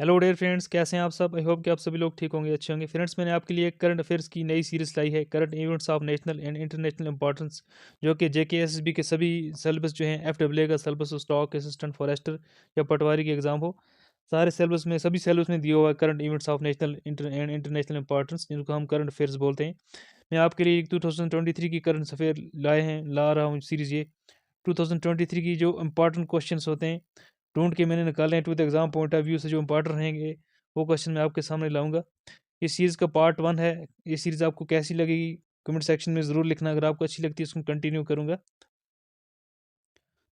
Hello dear friends, कैसे हैं आप सब। आई होप कि आप सभी लोग ठीक होंगे, अच्छे होंगे। फ्रेंड्स, मैंने आपके लिए करंट अफेयर्स की नई सीरीज लाई है, current events of national and international importance, जो कि जेकेएसएसबी के सभी सिलेबस जो हैं, एफडब्ल्यूए का सिलेबस, स्टॉक असिस्टेंट फॉरेस्टर या पटवारी के एग्जाम हो, सारे सिलेबस में, सभी सिलेबस में दिया हुआ है current events of national and international importance, जिनको हम करंट अफेयर्स बोलते हैं। मैं आपके लिए 2023 की करंट अफेयर ला रहा हूँ सीरीज ये। 2023 की जो इंपॉर्टेंट क्वेश्चंस होते हैं, ढूंढ के मैंने निकाले हैं, to the exam point of view से जो इंपॉर्टेंट रहेंगे, वो क्वेश्चन मैं आपके सामने लाऊंगा। ये सीरीज़ का पार्ट 1 है। ये सीरीज़ आपको कैसी लगेगी कमेंट सेक्शन में ज़रूर लिखना। अगर आपको अच्छी लगती है इसको कंटिन्यू करूँगा।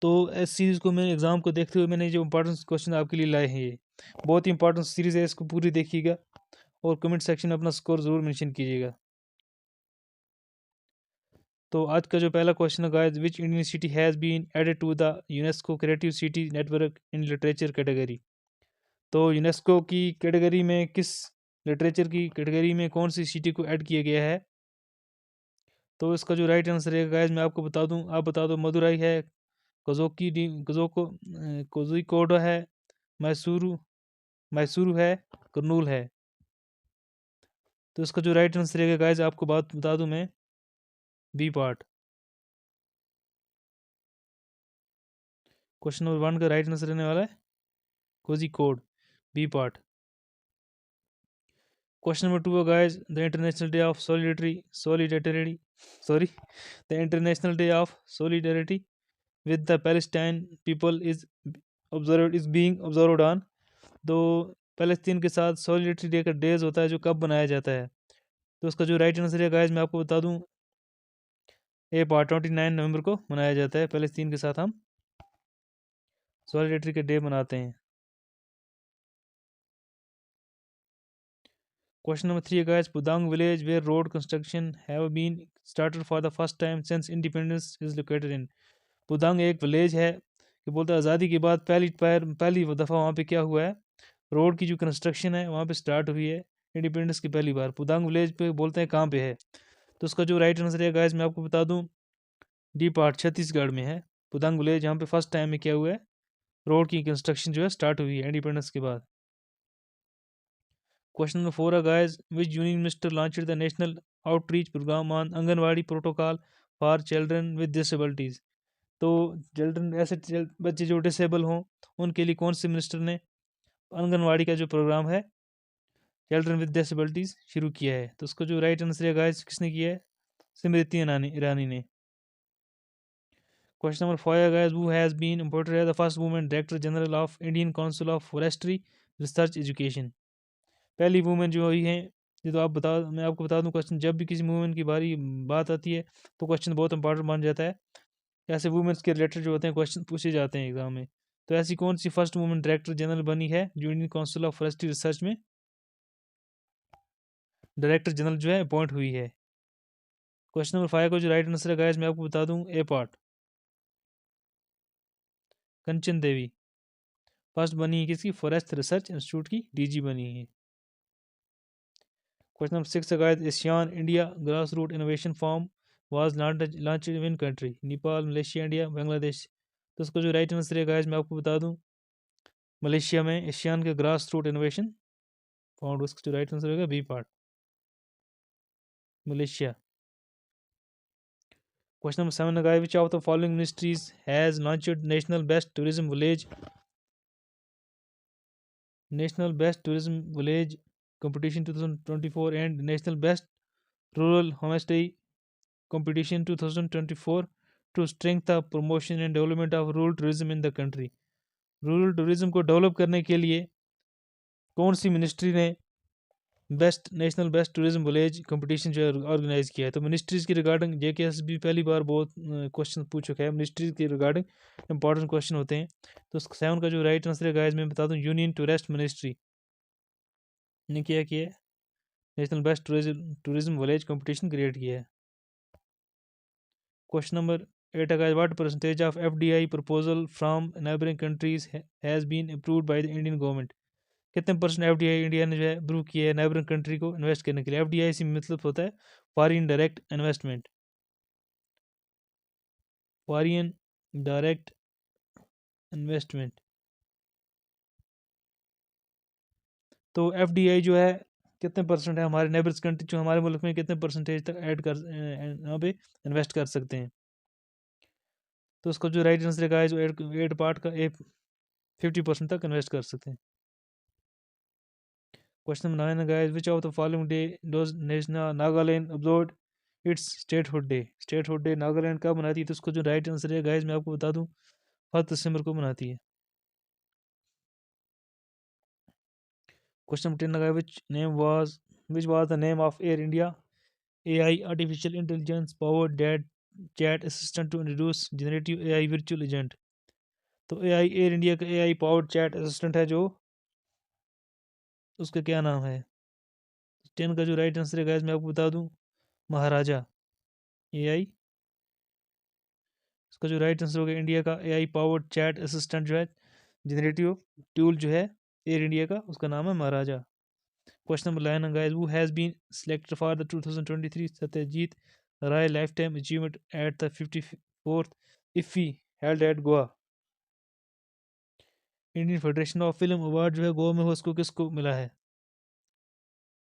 तो इस सीरीज़ को मैंने एग्ज़ाम को देखते हुए मैंने जो इंपॉर्टेंट क्वेश्चन आपके लिए लाए हैं, ये बहुत ही इंपॉर्टेंट सीरीज़ है, इसको पूरी देखिएगा और कमेंट सेक्शन में अपना स्कोर ज़रूर मेंशन कीजिएगा। तो आज का जो पहला क्वेश्चन है guys, which Indian city has been added to the UNESCO creative city network in literature category. तो यूनेस्को की कैटेगरी में किस लिटरेचर की कैटेगरी में कौन सी सिटी को ऐड किया गया है। तो इसका जो राइट आंसर है गाइस, मैं आपको बता दूं, आप बता दो। मदुराई है, कोजोकी डी कोजोको कोजिकोड है, मैसूरू मैसूरू है, करनूल है। तो इसका जो राइट आंसर है गाइस, आपको बात बता दूं मैं, बी पार्ट। क्वेश्चन नंबर 1 का राइट आंसर रहने वाला है Kozhikode, B part. Question number 2 guys, the international day of solidarity sorry the international day of solidarity with the Palestine people is being observed on. तो पैलेस्तीन के साथ solidarity day का days होता है, जो कब बनाया जाता है। तो उसका जो राइट आंसर है गाइस, मैं आपको बता दूं, ए पार्ट 29 नवंबर को मनाया जाता है। पैलेस्तीन के साथ हम सॉलिडेरिटी के डे मनाते हैं। Question number 3 guys, Pudang village where road construction have been started for the first time since independence is located in. Pudang एक विलेज है कि बोलते हैं आज़ादी के बाद पहली दफ़ा वहाँ पे क्या हुआ है, रोड की जो कंस्ट्रक्शन है वहाँ पे स्टार्ट हुई है इंडिपेंडेंस की पहली बार। पुदांग विलेज पे बोलते हैं कहाँ पे है। तो उसका जो राइट आंसर है गाइस, मैं आपको बता दूं, डी पार्ट, छत्तीसगढ़ में है पुदांग विलेज। यहाँ पे फर्स्ट टाइम में क्या हुआ है, रोड की कंस्ट्रक्शन जो है स्टार्ट हुई है इंडिपेंडेंस के बाद। क्वेश्चन नंबर 4 है guys, which union minister launched the national outreach programme on anganwadi protocol for children with disabilities. तो चिल्ड्रन, ऐसे बच्चे जो डिसेबल हों, उनके लिए कौन से मिनिस्टर ने आंगनवाड़ी का जो प्रोग्राम है चिल्ड्रन विद डिसेबिलिटीज़ शुरू किया है। तो उसको जो राइट आंसर है गाइस, किसने किया है, स्मृति ईरानी ने। Question number 5 guys, who has been appointed as the first women director general of Indian council of forestry research education. पहली वुमेन जो हुई हैं, ये तो आप बता, मैं आपको बता दूं, क्वेश्चन जब भी किसी वुमेन की बारी बात आती है तो क्वेश्चन बहुत इंपॉर्टेंट बन जाता है। ऐसे वुमेन्स के रिलेटेड जो होते हैं क्वेश्चन पूछे जाते हैं एग्जाम में। तो ऐसी कौन सी फर्स्ट वुमेन डायरेक्टर जनरल बनी है जो Indian council of forestry research में डायरेक्टर जनरल जो है अपॉइंट हुई है। क्वेश्चन नंबर 5 को जो राइट आंसर है गाइस, मैं आपको बता दूं, ए पार्ट, कंचन देवी फर्स्ट बनी है किसकी, फॉरेस्ट रिसर्च इंस्टीट्यूट की डीजी बनी है। क्वेश्चन नंबर 6 है guys, ASEAN India grass root innovation form was launch in country, Nepal, Malaysia, India, Bangladesh. तो उसको जो राइट आंसर है गाइस, मैं आपको बता दूं, मलेशिया में एशियान के ग्रास रूट इनोवेशन फाउंड। उसका जो राइट आंसर होगा B part, Malaysia. Question number 7 guys, which of the following ministries has launched national best tourism village competition 2024 and national best rural homestay competition 2024 to strength the promotion and development of rural tourism in the country. Rural tourism को develop करने के लिए कौन सी ministry ने national best tourism village competition जो है organise किया है। तो मिनिस्ट्रीज के रिगार्डिंग जेकेएसबी पहली बार बहुत क्वेश्चन पूछ चुका है, मिनिस्ट्रीज के रिगार्डिंग इंपॉर्टेंट क्वेश्चन होते हैं। तो 7 का जो राइट आंसर है गाइस, मैं बता दूं, यूनियन टूरिस्ट मिनिस्ट्री ने क्या किया है, national best tourism village competition create किया है। क्वेश्चन नंबर 8 है, what percentage of FDI proposal from neighbouring countries has been approved by the Indian government. कितने परसेंट एफडीआई इंडिया ने जो है अप्रूव किया है नेबरिंग कंट्री को इन्वेस्ट करने के लिए। एफडीआई से मतलब होता है foreign direct investment, foreign direct investment. तो FDI जो है कितने परसेंट है, हमारे नेबर्स कंट्री जो हमारे मुल्क में कितने परसेंटेज तक ऐड कर यहाँ पे इन्वेस्ट कर सकते हैं। तो उसका जो राइट आंसर है जो 8 पार्ट का 50% तक इन्वेस्ट कर सकते हैं। Question number 9 guys, which of the following day dose national Nagaland observe it's statehood day. Statehood day Nagaland कब मनाती है? तो उसको जो राइट आंसर है गाइस मैं आपको बता दूं 1 दिसंबर को मनाती है। Question number 10 guys, which was the name of Air India AI artificial intelligence powered date chat assistant to introduce generative AI virtual agent. तो AI एयर इंडिया का AI पावर्ड चैट असिस्टेंट है जो, उसका क्या नाम है? 10 का जो राइट आंसर है गाइस मैं आपको बता दूं महाराजा AI। इसका जो राइट आंसर होगा इंडिया का AI पावर्ड चैट असिस्टेंट जो है जनरेटिव टूल जो है एयर इंडिया का, उसका नाम है Maharaja. Question number 11 guys, who has been selected for the 2023 Satyajit Ray life time achievement at the 54th IFFI held at Goa. Indian federation of film award जो है गोवा में हो, उसको किसको मिला है?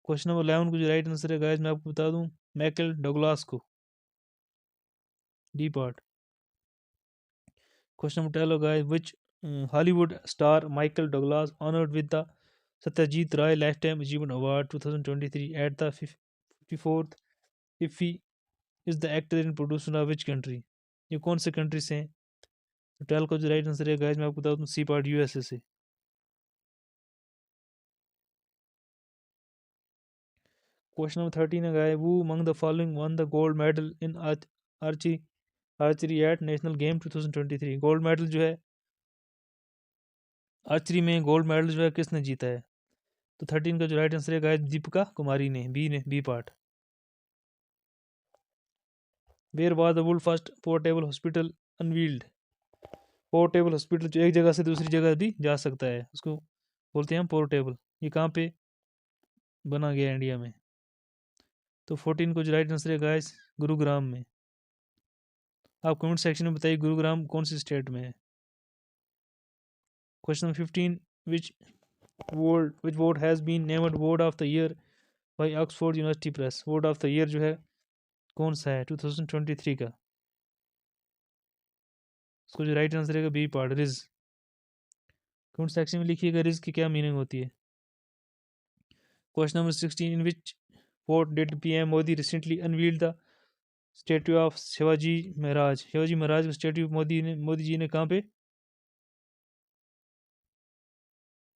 क्वेश्चन नंबर 11 को जो राइट आंसर है गाइस मैं आपको बता दूं माइकल डगलास को, D part. Question number 12 guys, which Hollywood star Michael Douglas honoured with the Satyajit Ray life time achievement award 2023 at the 54th IFFI is the actor in producer of which country? ये कौन से country से हैं? तो 12 का जो right answer है guys मैं आपको बता दूं सी पार्ट USA से। क्वेश्चन नंबर 13 है guys, who among the following won the gold medal in archery archery at national game 2023? Gold medal जो है आर्चरी में गोल्ड मेडल जो है किसने जीता है? तो 13 का जो राइट आंसर है गाइस दीपिका कुमारी ने B part. Where was the world first portable hospital unveiled? Portable hospital जो एक जगह से दूसरी जगह भी जा सकता है उसको बोलते हैं हम पोर्टेबल। ये कहाँ पे बना गया इंडिया में? तो 14 को जो राइट आंसर है गाइस गुरुग्राम में। आप कमेंट सेक्शन में बताइए गुरुग्राम कौन सी स्टेट में है। Question number 15, which word has been named word of the year by Oxford University Press? word of the year जो है कौन सा है 2023 का? उसको जो राइट आंसर है B part ridge. Comment section में लिखिएगा रिज की क्या मीनिंग होती है। Question number 16, in which port did PM Modi recently unveiled the statue of Shivaji Maharaj? Shivaji Maharaj का स्टेच्यू मोदी जी ने कहाँ पे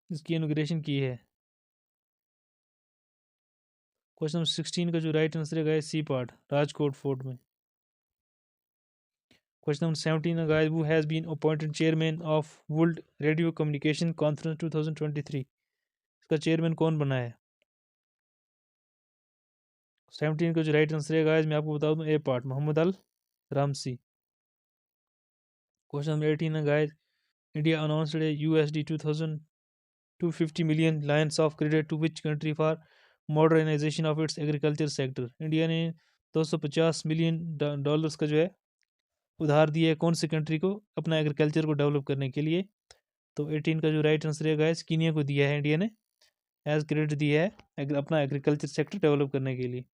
इसकी इनोग्रेशन की है? क्वेश्चन नंबर 16 का जो राइट आंसर है सी पार्ट राजकोट फोर्ट में। Question number 17 guys, who has been appointed chairman of world radio communication conference 2023? इसका चेयरमैन कौन बना है? 17 का जो राइट आंसर है गाइस मैं आपको बता दूं ए पार्ट मोहम्मद अल रामसी। क्वेश्चन नंबर 18 है guys, India announced A USD 250 million lines of credit to which country for modernization of its agriculture sector? India ने 250 मिलियन डॉलर्स का जो है उधार दिया है कौन सी कंट्री को अपना एग्रीकल्चर को डेवलप करने के लिए? तो 18 का जो राइट आंसर है गाइस कीनिया को दिया है इंडिया ने एज क्रेडिट दिया है अपना एग्रीकल्चर सेक्टर डेवलप करने के लिए।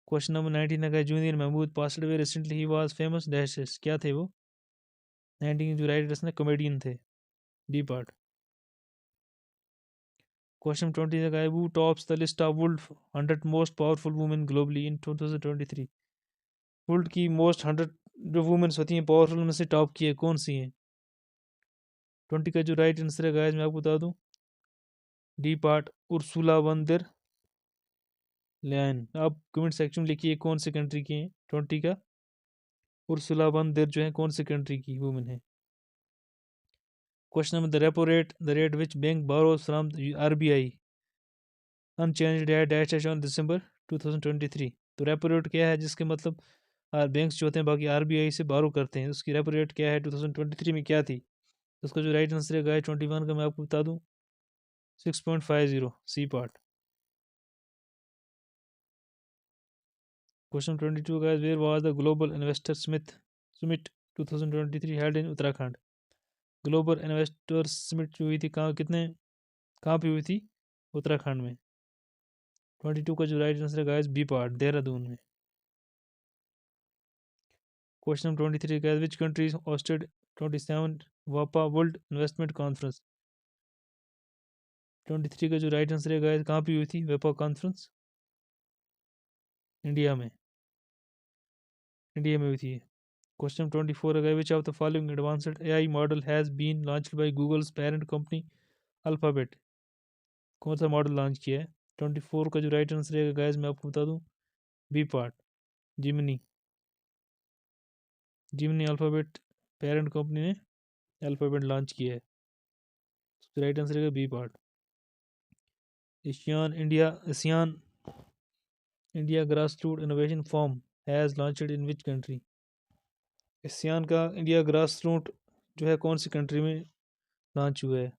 क्वेश्चन नंबर 19 है junior Mehmood passed away recently he was famous dashes, क्या थे वो? 19 जो राइट आंसर कॉमेडियन थे, डी पार्ट। क्वेश्चन 20 है who tops the list of world 100 most powerful women globally in 2023? World की मोस्ट 100 जो वुमेन्स होती हैं पावरफुल में से टॉप की है कौन सी हैं? 20 का जो राइट आंसर है गाइस मैं आपको बता दूं D part Ursula one der Leyen. आप कमेंट सेक्शन में लिखिए कौन सी कंट्री की हैं 20 का उर्सुला वन देर जो है कौन सी कंट्री की वुमेन है। Question number the rate which bank borrows from RBI unchanged at dash on December 2023? तो रेपो रेट क्या है जिसके मतलब बैंक्स जो होते हैं बाकी RBI से बारो करते हैं, उसकी रेपो रेट क्या है 2023 में क्या थी? तो उसका जो राइट आंसर है गाइस 21 का मैं आपको बता दूं 6.50 C part. Question 22 guys, where was the global investor summit 2023 held in Uttarakhand? Global investors summit जो हुई थी कहाँ कितने कहाँ पे हुई थी? उत्तराखंड में। 22 का जो राइट आंसर है गाइस बी पार्ट, देहरादून में। Question 23 guys, which countries hosted 27 वापा वर्ल्ड इन्वेस्टमेंट कॉन्फ्रेंस? 23 का जो राइट आंसर है गाइस, कहाँ पे हुई थी वापा कॉन्फ्रेंस? इंडिया में। इंडिया में हुई थी। क्वेश्चन 24 है, which of the following advanced AI model has been launched by Google's parent company Alphabet? कौन सा मॉडल लॉन्च किया है? 24 का जो राइट आंसर है गाइस, मैं आपको बता दूं, B part, Gemini. Gemini Alphabet parent company ने अल्फाबेट लॉन्च किया है। राइट आंसर है B part. ASEAN India grassroot innovation forum has launched in which country? ASEAN का इंडिया ग्रासरूट जो है कौन सी कंट्री में लॉन्च हुआ है?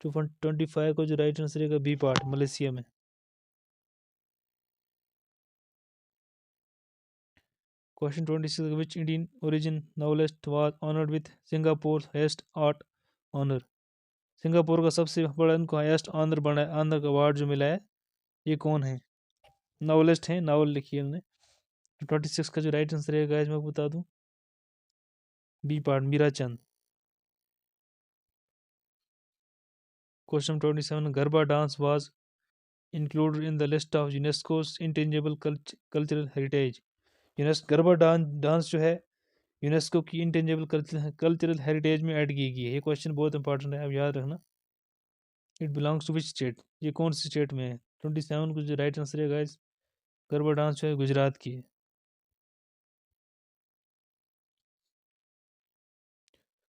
25 को जो राइट आंसर है बी पार्ट, मलेशिया में। Question 26, which Indian origin novelist was honoured with Singapore highest art honour? Singapore का सबसे बड़ा इनको हाईएस्ट ऑनर बना ऑनर अवार्ड जो मिला है, ये कौन है? नॉवेलिस्ट हैं, नावल लिखी है उन्होंने। 26 का जो राइट आंसर है गाइस, मैं आपको बता दूं, B part, Meira Chand. Question 27, garba dance was included in the list of UNESCO's intangible cultural heritage? Garba dance जो है यूनेस्को की इंटेंजिबल कल्चरल हेरिटेज में ऐड की गई है। ये क्वेश्चन बहुत इंपॉर्टेंट है, आप याद रखना। It belongs to which state? ये कौन सी स्टेट में है? 27 को जो राइट आंसर है गाइस, गरबा डांस जो है गुजरात की है।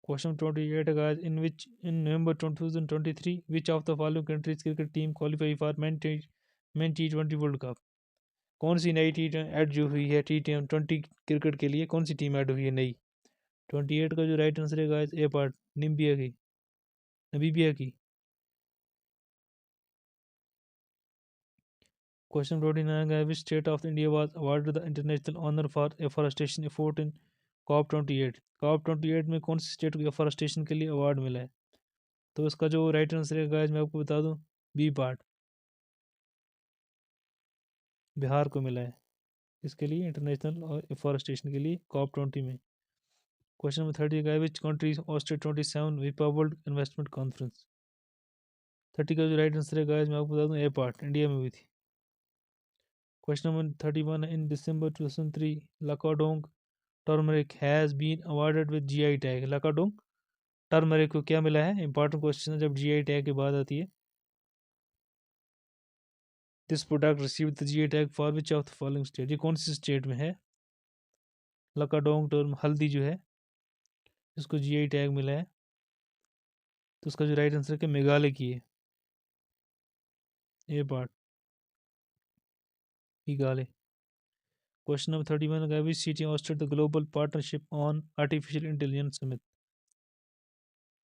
Question 28 guys, in November 2023 which of the following countries cricket team qualify for men T20 world cup? कौन सी नई टी ऐड जो हुई है T20 क्रिकेट के लिए, कौन सी टीम ऐड हुई है नई? 28 का जो राइट आंसर है गाइस, ए पार्ट, निम्बिया की, नबीबिया की। क्वेश्चन 29 है, which state of India was awarded the international honour for afforestation effort in COP 28? COP 28 में कौन सी स्टेट को एफॉरेस्टेशन के लिए अवार्ड मिला है? तो इसका जो राइट आंसर है गाइस, मैं आपको बता दूं, बी पार्ट, बिहार को मिला है इसके लिए, इंटरनेशनल और एफॉरेस्टेशन के लिए कॉप 20 में। क्वेश्चन नंबर 30 का, विच कंट्रीज होस्टेड 27 विपा वर्ल्ड इन्वेस्टमेंट कॉन्फ्रेंस? 30 का जो राइट आंसर है गाइस, मैं आपको बता दूं, ए पार्ट, इंडिया में हुई थी। Question number 31, in December 2003 Lakadong turmeric has been awarded with GI tag? Lakadong turmeric को क्या मिला है? इंपॉर्टेंट क्वेश्चन है जब जीआई टैग की बात आती है। This product received the GI tag for which of the following state? ये कौन सी स्टेट में है? लाकाडोंग टर्म हल्दी जो है इसको जीआई टैग मिला है, तो उसका जो राइट आंसर है मेघालय की है, ए पार्ट, मेघालय। क्वेश्चन नंबर 31 का, which city hosted the global partnership on artificial intelligence summit?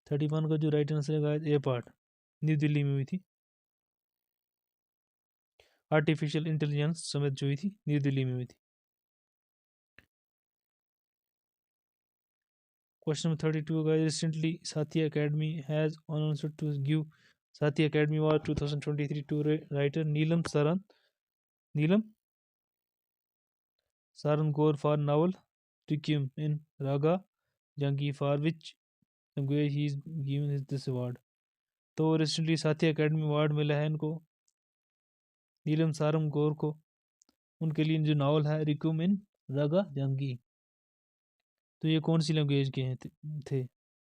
31 का जो राइट आंसर है ए पार्ट, न्यू दिल्ली में हुई थी। आर्टिफिशियल इंटेलिजेंस समिट जो हुई थी न्यू दिल्ली में हुई थी। क्वेश्चन नंबर 32 का, recently Sahitya Akademi has announced to give Sahitya Akademi award 2023 to writer Neelam Saran Gour for novel requiem in Raga Janki, for which language he is given this award? तो रिसेंटली साथी अकेडमी अवार्ड मिला है इनको, नीलम सारम गौर को, उनके लिए जो नावल है रिक्यूम इन रागा जंगी। तो ये कौन सी लैंग्वेज के हैं थे?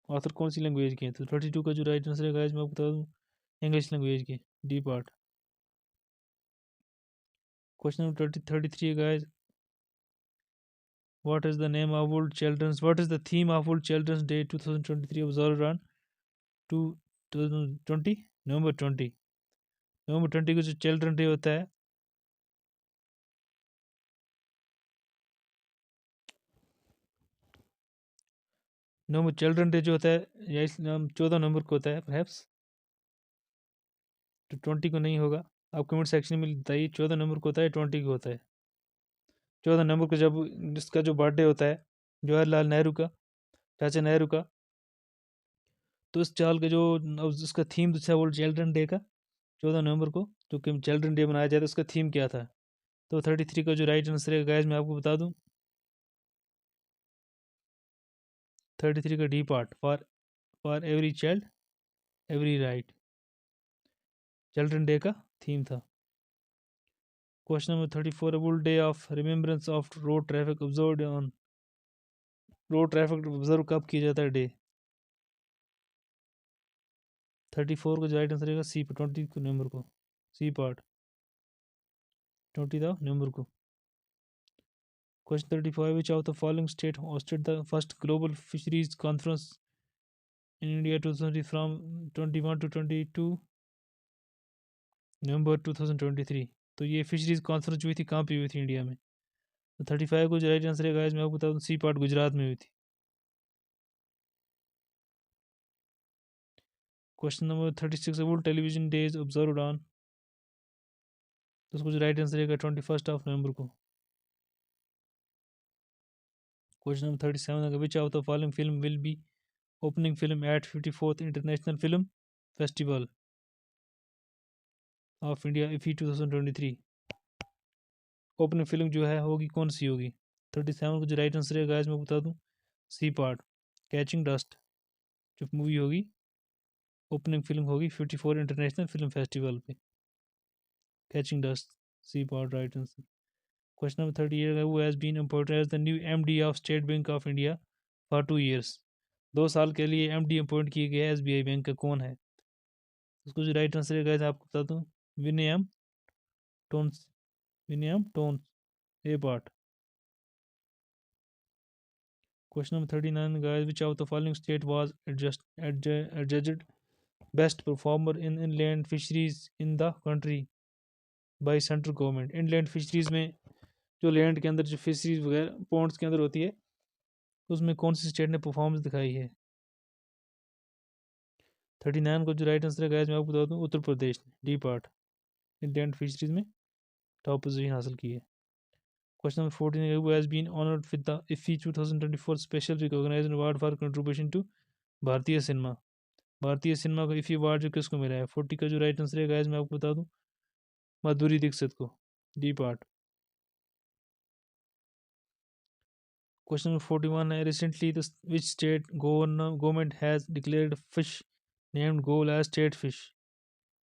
ऑथर कौन सी लैंग्वेज के हैं? तो 32 का जो राइट आंसर है गाइस, मैं आपको बता दूं, इंग्लिश लैंग्वेज के, D part. Question number 33 guys, what is the theme of World Children's Day 2023 observed on 2020 नवंबर 20? नवंबर 20 को जो चिल्ड्रन डे होता है, नवंबर चिल्ड्रन डे जो होता है या 14 नवंबर को होता है परहैप्स, तो 20 को नहीं होगा। आप कमेंट सेक्शन में बताइए 14 नवंबर को होता है 20 को होता है? 14 नवंबर को जब जिसका जो बर्थडे होता है, जवाहरलाल नेहरू का, चाचा नेहरू का, तो इस चाल का जो उसका थीम था वो चिल्ड्रन डे का 14 नवंबर को जो कि चिल्ड्रन डे मनाया जाता है, उसका थीम क्या था? तो 33 का जो राइट आंसर है गाइस मैं आपको बता दूं, 33 का D part, for every child every right, children day का थीम था। Question number 34, world day of remembrance of road traffic observe on, road traffic observe कब किया जाता है डे? 34 का जो राइट आंसर रहेगा सी, 20 नवंबर को, सी पार्ट, 20 नवंबर को। Question 35, which of the following state hosted the first global fisheries conference in India 2020 from 21 to 22 November 2023? तो ये फिशरीज कॉन्फ्रेंस जो हुई थी कहाँ पे हुई थी इंडिया में? तो 35 को जो राइट आंसर है गाइस मैं आपको बता दूं, सी पार्ट, गुजरात में हुई थी। Question number 36, world television days observed on, तो उसको जो राइट आंसर रहेगा 21 नवंबर को। Question number 37, which of the following film will be opening film at 54th international film festival of India IFFI 2023? Opening film जो है होगी कौन सी होगी? 37 को जो राइट आंसर है गाइस मैं बता दूं, सी पार्ट, कैचिंग डस्ट, जो मूवी होगी ओपनिंग फिल्म होगी 54 इंटरनेशनल फिल्म फेस्टिवल पे, catching dust, C part right answer. Question number 38, who has been appointed as the new MD of State Bank of India for 2 years? 2 साल के लिए MD appoint किए गए SBI bank का कौन है? उसको जो राइट आंसर है गाइस आपको बता दूं, विनयम टोन्स, विनयम टोन्स, A part. Question number 39, guys which of the following state was adjudged best performer in inland fisheries in the country by central government? Inland fisheries में जो लैंड के अंदर जो फिशरीज वगैरह पॉन्ड्स के अंदर होती है, उसमें कौन सी स्टेट ने परफॉर्मेंस दिखाई है? 39 को जो राइट आंसर है गाइस मैं आपको बता दूं, उत्तर प्रदेश ने, डी पार्ट, इनलैंड फिशरीज में टॉप पोजीशन हासिल की है। Question number 14, who has been honoured with the IFFI 2024 special recognised award for contribution to भारतीय सिनेमा? भारतीय सिनेमा का इफी अवार्ड जो किसको मिला है? 40 का जो राइट आंसर है गाइस मैं आपको बता दूं, माधुरी दीक्षित को, डी पार्ट। क्वेश्चन नंबर 41 है, recently which state government has declared fish named Ghol as state fish?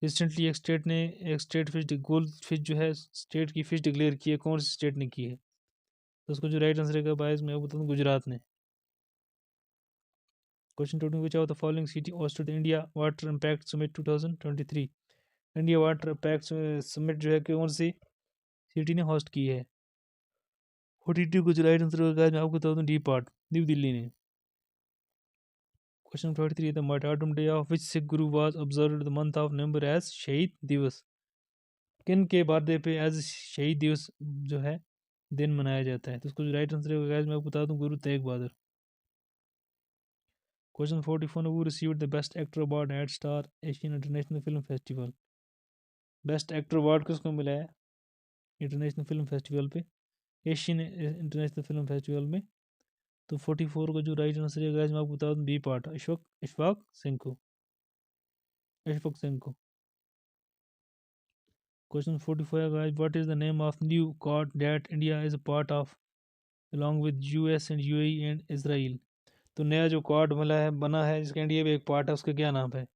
Recently एक स्टेट ने एक स्टेट फिश, गोल फिश जो है स्टेट की फिश डिक्लेयर की है, कौन सी स्टेट ने की है? तो उसको जो राइट आंसर है बाइस मैं बता दूं, गुजरात ने। Question 22, which of the following city hosted India water impact summit 2023? India water impact summit जो है कौन सी सिटी ने होस्ट की है? 42 को जो राइट आंसर होगा मैं आपको बता दूं, डी पार्ट, न्यू दिल्ली ने। Question 43, the martyrdom day of which Sikh guru was observed the month of November as Shaheed Diwas? किन के बर्थडे पे एज शहीद दिवस जो है दिन मनाया जाता है? तो उसको जो राइट आंसर होगा गाइस मैं आपको बता दूं, Guru Tegh Bahadur. Question 44, who received the best actor award at star Asian international film festival? Best actor award किसको मिला है इंटरनेशनल फिल्म फेस्टिवल पे, एशियन इंटरनेशनल फिल्म फेस्टिवल में? तो 44 का जो राइट आंसर है गाइस मैं आपको बता दूं, बी पार्ट, अशोक इशफाक सिंह को, अशफाक सिंह को। Question 45, guys what is the name of new quad that India is a part of along with US and UAE and Israel? तो नया जो कॉड मिला है बना है जिसका इंडिया भी एक पार्ट है, उसका क्या नाम है?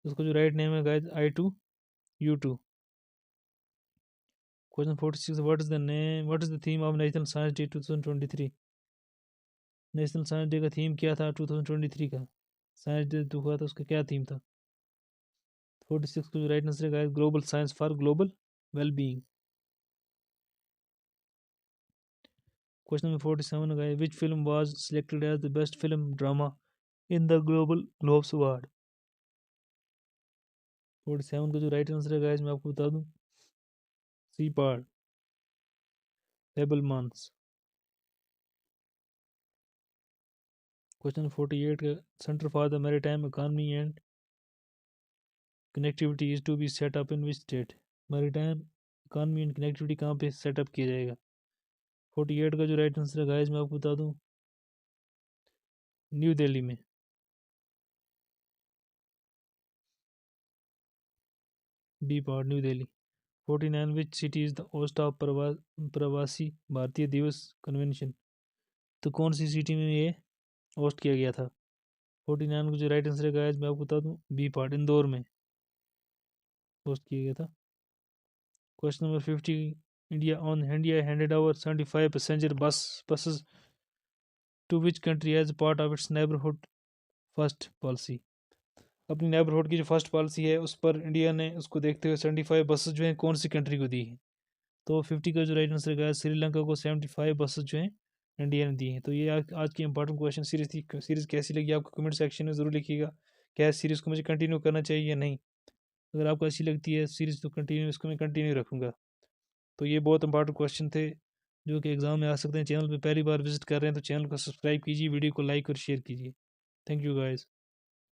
उसका जो राइट नेम है guys I2U2। Question 46, what is the theme of national science day 2023? National science day का थीम क्या था 2023 का? साइंस डे जो हुआ था उसका क्या थीम था? 46 को जो राइट आंसर है guys, global science for global wellbeing. Question number 47, guys which film was selected as the best film drama in the global globes award? 47 का जो राइट आंसर है गाइस मैं आपको बता दूं, सी पार्ट, फेबलमान्स। क्वेश्चन 48 का, centre for the maritime economy and connectivity is to be set up in which state? Maritime economy and connectivity कहाँ पे सेटअप किया जाएगा? 48 का जो राइट आंसर है गाइस मैं आपको बता दूं, न्यू दिल्ली में। B part new Delhi. 49 which city is the host of Pravasi Bharatiya दिवस कन्वेंशन। तो कौन सी सिटी में ये होस्ट किया गया था? 49 को जो राइट आंसर है गाइस मैं आपको बता दूं, बी पार्ट इंदौर में होस्ट किया गया था। Question number 50, India handed over 75 passenger buses to which country as part of its neighbourhood first policy. अपनी नेबरहुड की जो फर्स्ट पॉलिसी है उस पर इंडिया ने उसको देखते हुए 75 बसेस जो हैं कौन सी कंट्री को दी है? तो 50 का जो राइट आंसर है श्रीलंका को 75 बसेस जो हैं इंडिया ने दी हैं। तो ये आज की इंपॉर्टेंट क्वेश्चन सीरीज थी। सीरीज कैसी लगी आपको कमेंट सेक्शन में ज़रूर लिखिएगा। क्या इस सीरीज़ को मुझे कंटिन्यू करना चाहिए या नहीं? अगर आपको अच्छी लगती है सीरीज़ तो कंटिन्यू इसको मैं कंटिन्यू रखूँगा। तो ये बहुत इंपॉर्टेंट क्वेश्चन थे जो कि एग्जाम में आ सकते हैं। चैनल पे पहली बार विजिट कर रहे हैं तो चैनल को सब्सक्राइब कीजिए, वीडियो को लाइक और शेयर कीजिए। Thank you guys.